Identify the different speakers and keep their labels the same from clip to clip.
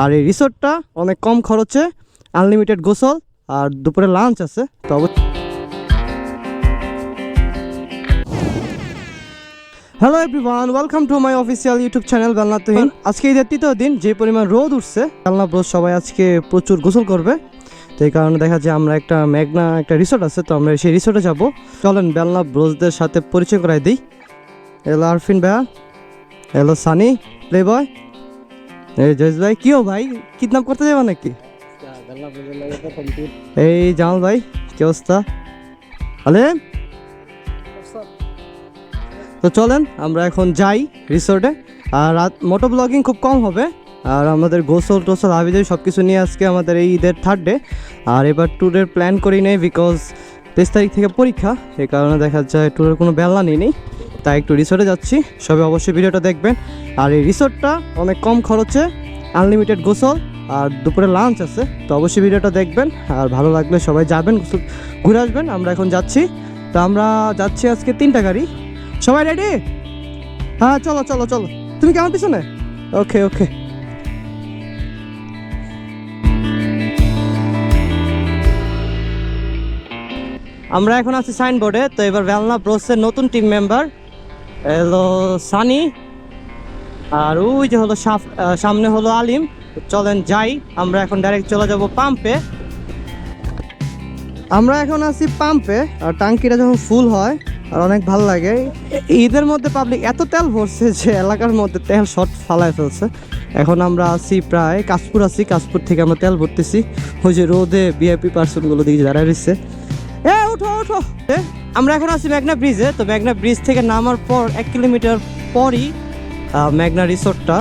Speaker 1: আর এই রিসোর্টটা অনেক কম খরচে, আনলিমিটেড গোসল আর দুপুরে লাঞ্চ আছে। তো hello everyone, welcome to my official YouTube channel Belna Tuhin. আজকে ঈদের তৃতীয় দিন, যে পরিমাণ রোদ উঠছে, বেলনা ব্রোস সবাই আজকে প্রচুর গোসল করবে। তো এই কারণে দেখা যায় আমরা একটা মেঘনা একটা রিসোর্ট আছে, তো আমরা সেই রিসোর্টে যাব। চলেন বেলনা ব্রোসদের সাথে পরিচয় করাই দিই। হ্যালো আরফিন ভাইয়া, হ্যালো সানি প্লে বয়, এই জয়েশ ভাই। কি হো ভাই, কিডন্যাপ করতে যাবো নাকি? এই জামাল ভাই, কি অবস্থা? আলে তো চলেন আমরা এখন যাই রিসোর্টে। আর রাত মোটো ব্লগিং খুব কম হবে, আর আমাদের গোসল টোসল হাবিজাবি সব কিছু নিয়ে আজকে আমাদের এই ঈদের থার্ড ডে। আর এবার ট্যুরের প্ল্যান করি নেই, বিকজ 23 তারিখ থেকে পরীক্ষা, এই কারণে দেখা যায় ট্যুরের কোনো বেলা নেই, তাই একটু রিসোর্টে যাচ্ছি। সবাই অবশ্যই ভিডিওটা দেখবেন। আর এই রিসোর্টটা অনেক কম খরচে, আনলিমিটেড গোসল আর দুপুরে লাঞ্চ আছে। তো অবশ্যই ভিডিওটা দেখবেন, আর ভালো লাগলে সবাই যাবেন, ঘুরে আসবেন। আমরা এখন যাচ্ছি। তো আমরা যাচ্ছি আজকে 3টা গাড়ি। সবাই রেডি? হ্যাঁ চলো চলো চলো, তুমি কেমন পিছনে? ওকে ওকে। আমরা এখন আছি সাইনবোর্ডে। তো এবার বেলনা ব্রোসের নতুন টিম মেম্বার হলো সানি, আর ওই যে হলো সামনে হলো আলিম। চলেন যাই, আমরা এখন ডাইরেক্ট চলে যাব পাম্পে। আমরা এখন আছি পাম্পে, আর টাঙ্কিটা যখন ফুল হয় আর অনেক ভালো লাগে। ঈদের মধ্যে পাবলিক এত তেল ভরছে যে এলাকার মধ্যে তেল শর্ট ফালায় ফেলছে। এখন আমরা আছি প্রায় কাশপুর আছি, কাশপুর থেকে আমরা তেল ভরতেছি। ওই যে রোদে ভিআইপি পার্সনগুলো দিকে দাঁড়ায় রয়েছে। ওঠো ওঠো। আমরা এখন আছি মেঘনা ব্রিজে। তো মেঘনা ব্রিজ থেকে নামার পর 1 কিলোমিটার পরই মেঘনা রিসোর্টটা,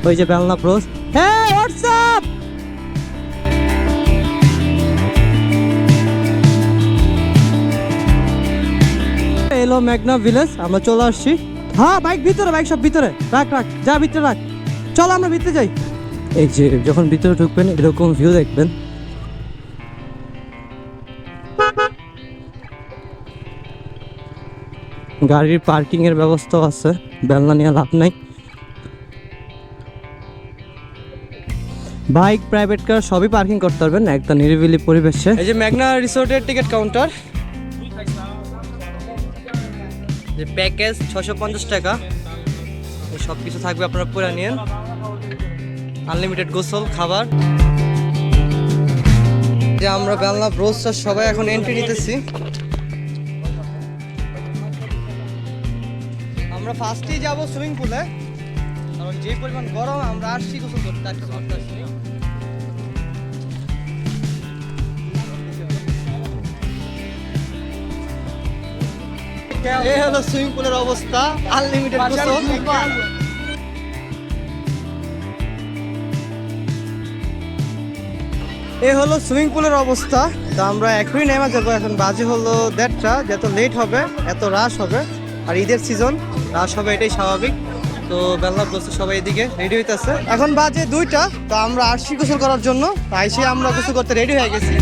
Speaker 1: ওই যে বেলনা ব্রোস। হ্যাঁ হোয়াটসঅ্যাপ। এলো মেঘনা ভিলেজ, আমরা চলে আসছি। হ্যাঁ বাইক ভিতরে, বাইক সব ভিতরে রাখ রাখ, যা ভিতরে রাখ। চলো আমরা ভিতরে যাই। এই যে যখন ভিতরে ঢুকবেন এরকম ভিউ দেখবেন। গাড়ির পার্কিং এর ব্যবস্থা আছে, বেলনা নিয়ে লাভ নাই। বাইক, প্রাইভেট কার সবই পার্কিং করতে পারবেন একটা নিরিবিলি পরিবেশে। এই যে মেঘনা রিসোর্টের টিকিট কাউন্টার, যে প্যাকেজ 650 টাকা, সব কিছু থাকবে, আপনারা পুরো নিন। আনলিমিটেড গোসল, খাবার। যে আমরা বেলনা ব্রোসটা সবাই এখন এন্ট্রি নিতেছি। আমরা ফার্স্টেই যাব সুইমিং পুলে, কারণ যে পরিমাণ গরম আমরা আসছি গোসল করতে আসছি। এই হলো সুইমিং পুলের অবস্থা, আনলিমিটেড গোসল। এই হলো সুইমিং পুলের অবস্থা। তো আমরা এখনই নেমে যাবো। এখন বাজে হলো 1:30, যত লেট হবে এত রাশ হবে, আর ঈদের সিজন রাশ হবে, এটাই স্বাভাবিক। তো বেলনা ব্রোসে সবাই এদিকে রেডি হইতেছে। এখন বাজে 2টা। তো আমরা আসছি গোসল করার জন্য, তাই সে আমরা গোসল করতে রেডি হয়ে গেছি।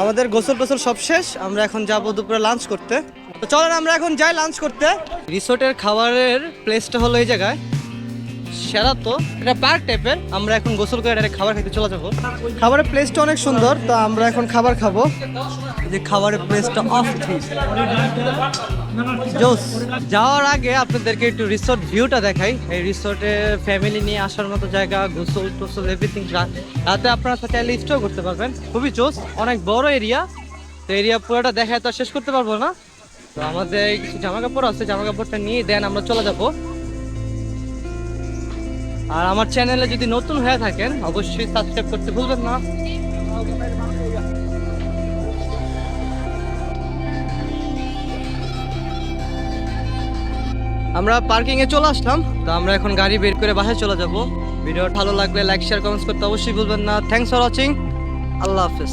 Speaker 1: আমাদের গোসল টোসল সব শেষ, আমরা এখন যাব দুপুরে লাঞ্চ করতে। তো চলেন আমরা এখন যাই লাঞ্চ করতে। রিসোর্টের খাবারের প্লেসটা হলো এই জায়গায়, সেরা। তো এটা পার্ক টাইপের। আমরা এখন গোসল করে ডাইরেক্ট খাবার খেতে চলে যাবো। খাবারের প্লেসটা অনেক সুন্দর, তো আমরা এখন খাবার খাবো। যে খাবারের প্লেসটা অফ জোস। যাওয়ার আগে আপনাদেরকে একটু রিসোর্ট ভিউটা দেখাই। এই রিসোর্টে ফ্যামিলি নিয়ে আসার মতো জায়গা, গোসল টোসল এভরিথিং। রাতে আপনারা চাইলে স্টে করতে পারবেন, খুবই জোস। অনেক বড় এরিয়া, তো এরিয়া পুরোটা দেখায় তো শেষ করতে পারবো না। তো আমাদের কিছু জামা কাপড় আছে, জামা কাপড়টা নিয়ে দেন আমরা চলে যাব। আর আমার চ্যানেলে যদি নতুন হয়ে থাকেন অবশ্যই সাবস্ক্রাইব করতে ভুলবেন না। আমরা পার্কিং এ চলে আসলাম। তো আমরা এখন গাড়ি বের করে বাসায় চলে যাব। ভিডিও ভালো লাগলে লাইক শেয়ার কমেন্টস করতে অবশ্যই ভুলবেন না। থ্যাঙ্কস ফর ওয়াচিং, আল্লাহ হাফেজ।